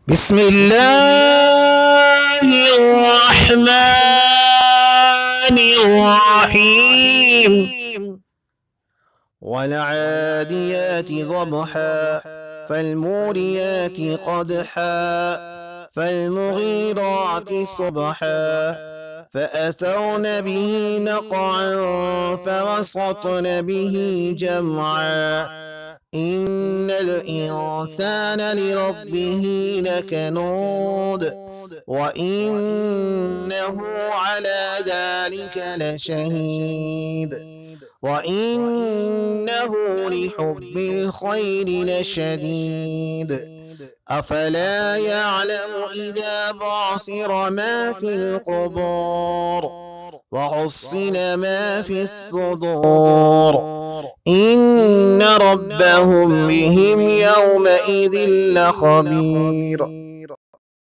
بسم الله الرحمن الرحيم. والعاديات ضبحا فالموريات قدحا فالمغيرات صبحا فأثرن به نقعا فوسطن به جمعا إن الإنسان لربه لكنود وإنه على ذلك لشهيد وإنه لحب الخير لشديد أفلا يعلم إذا بعثر ما في القبور وحصل ما في الصدور إن ربهم بهم يومئذ لخبير.